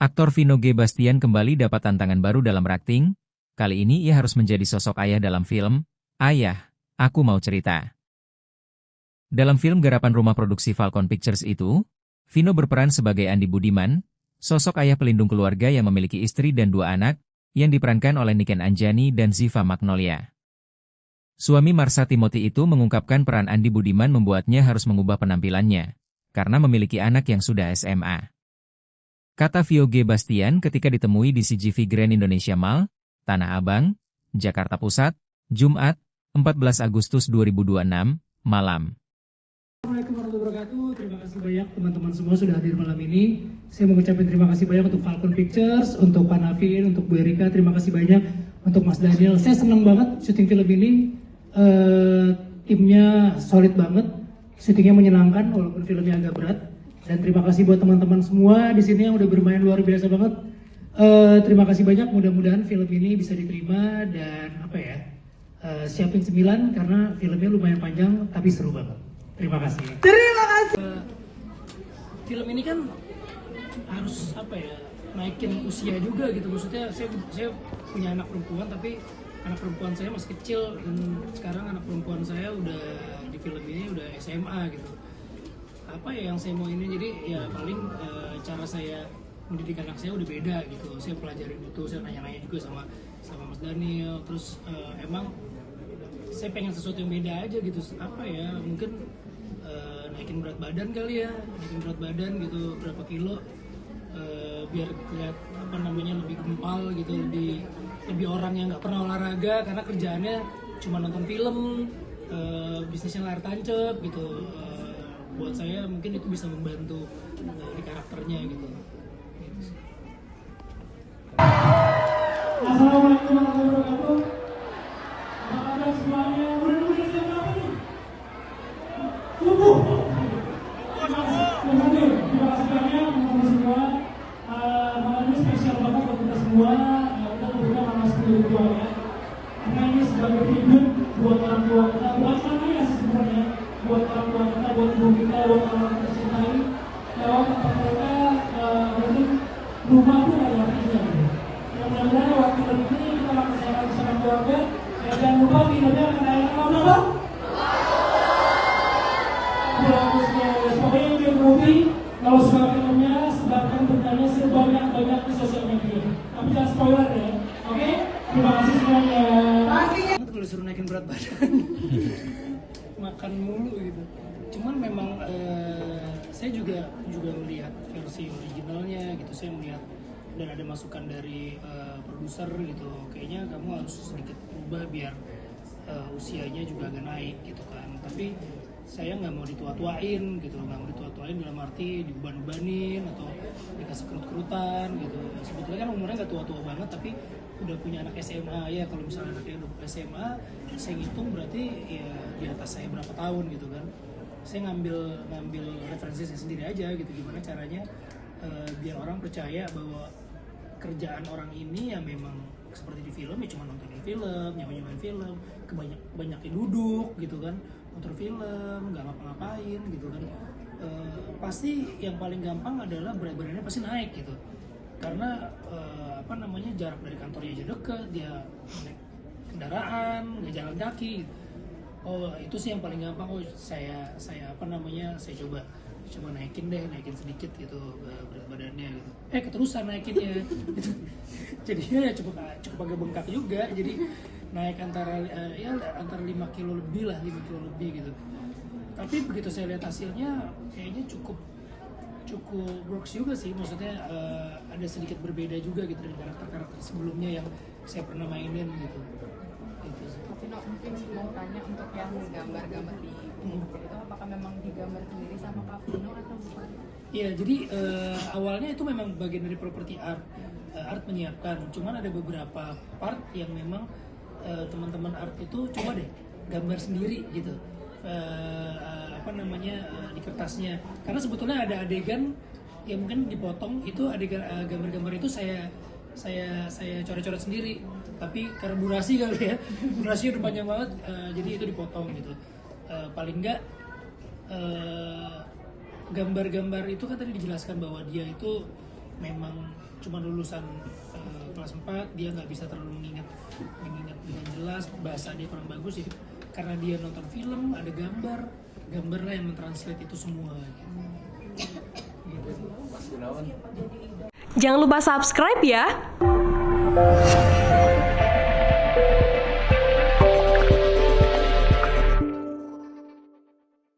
Aktor Vino G. Bastian kembali dapat tantangan baru dalam akting. Kali ini ia harus menjadi sosok ayah dalam film Ayah, Aku Mau Cerita. Dalam film garapan rumah produksi Falcon Pictures itu, Vino berperan sebagai Andi Budiman, sosok ayah pelindung keluarga yang memiliki istri dan 2 anak, yang diperankan oleh Niken Anjani dan Ziva Magnolia. Suami Marsha Timothy itu mengungkapkan peran Andi Budiman membuatnya harus mengubah penampilannya, karena memiliki anak yang sudah SMA. Kata Vio G. Bastian ketika ditemui di CGV Grand Indonesia Mall, Tanah Abang, Jakarta Pusat, Jumat, 14 Agustus 2026, malam. Assalamualaikum warahmatullahi wabarakatuh. Terima kasih banyak teman-teman semua sudah hadir malam ini. Saya mau ucapin terima kasih banyak untuk Falcon Pictures, untuk Pak Navin, untuk Bu Erika. Terima kasih banyak untuk Mas Daniel. Saya senang banget syuting film ini. Timnya solid banget. Syutingnya menyenangkan walaupun filmnya agak berat. Dan terima kasih buat teman-teman semua di sini yang udah bermain luar biasa banget. Terima kasih banyak. Mudah-mudahan film ini bisa diterima dan siapin 9 karena filmnya lumayan panjang tapi seru banget. Terima kasih. Terima kasih. Film ini kan harus naikin usia juga gitu. Maksudnya saya punya anak perempuan tapi anak perempuan saya masih kecil dan sekarang anak perempuan saya udah di film ini udah SMA gitu. Apa ya yang saya mau ini, jadi ya paling cara saya mendidik anak saya udah beda gitu. Saya pelajarin itu, saya nanya-nanya juga sama Mas Daniel. Terus emang saya pengen sesuatu yang beda aja gitu. Mungkin naikin berat badan kali ya, naikin berat badan gitu berapa kilo biar lihat lebih gempal gitu, lebih orang yang nggak pernah olahraga karena kerjaannya cuma nonton film, bisnisnya layar tancap gitu. Buat saya mungkin itu bisa membantu di karakternya gitu. Assalamualaikum warahmatullahi wabarakatuh. Apa kabar semuanya? Udah nunggu jam berapa nih? Subuh. Terima kasih banyak teman-teman semua. Malam ini spesial banget buat kita semua. Kita kebetulan sama 10 tua ya. Karena ini sebagai tribut buat orang tua kita, buat semuanya sih sebenarnya. Buat orang tua kita, buat ibu kita, buat orang kita cintai. Lewat tempat mereka, mungkin rumah itu ada artinya. Mudah-mudahan lewat film ini kita akan kesehatan bersama keluarga. Jangan lupa filmnya akan ada nama berapa? Bagusnya, pokoknya film movie. Kalau suka filmnya, sebarkan beritanya sebanyak-banyak di sosial media. Tapi jangan spoiler ya, oke? Terima kasih semuanya. Kalau disuruh naikin berat badan, makan mulu gitu. Cuman memang saya juga melihat versi originalnya gitu. Saya melihat dan ada masukan dari produser gitu. Kayaknya kamu harus sedikit berubah biar usianya juga agak naik gitu kan. Tapi saya nggak mau ditua-tuain gitu, nggak mau ditua-tuain dalam arti diuban-ubanin atau dikasih kerut-kerutan gitu. Sebetulnya kan umurnya nggak tua-tua banget tapi udah punya anak SMA ya. Kalau misalnya anaknya udah SMA, saya ngitung berarti ya di atas saya berapa tahun gitu kan. Saya ngambil referensi saya sendiri aja gitu, gimana caranya biar orang percaya bahwa kerjaan orang ini ya memang seperti di film ya cuma nontonin film, nyaman film, kebanyakin duduk gitu kan, nonton film, nggak ngapa-ngapain gitu kan. Pasti yang paling gampang adalah berat badannya pasti naik gitu, karena jarak dari kantornya aja deket, dia naik kendaraan, nggak jalan kaki. Oh itu sih yang paling gampang. Oh saya coba naikin sedikit gitu berat badannya gitu. Keterusan naikinnya gitu. Jadinya ya cukup agak bengkak juga. Jadi naik antara 5 kilo lebih gitu. Tapi begitu saya lihat hasilnya kayaknya cukup works juga sih. Maksudnya ada sedikit berbeda juga gitu dari karakter sebelumnya yang saya pernah mainin gitu. Vino, mungkin mau tanya untuk yang gambar-gambar di buku itu, apakah memang digambar sendiri sama Kak Vino atau bukan? Iya, jadi awalnya itu memang bagian dari properti art. Art menyiapkan, cuman ada beberapa part yang memang teman-teman art itu coba deh gambar sendiri gitu. Di kertasnya. Karena sebetulnya ada adegan yang mungkin dipotong, itu adegan gambar-gambar itu saya coret-coret sendiri. Tapi karena durasi kali ya, durasinya udah panjang banget, jadi itu dipotong gitu. Paling enggak gambar-gambar itu kan tadi dijelaskan bahwa dia itu memang cuma lulusan kelas 4, dia nggak bisa terlalu mengingat dengan jelas, bahasa dia kurang bagus, jadi karena dia nonton film ada gambarnya yang mentranslate itu semua gitu. Jangan lupa subscribe ya.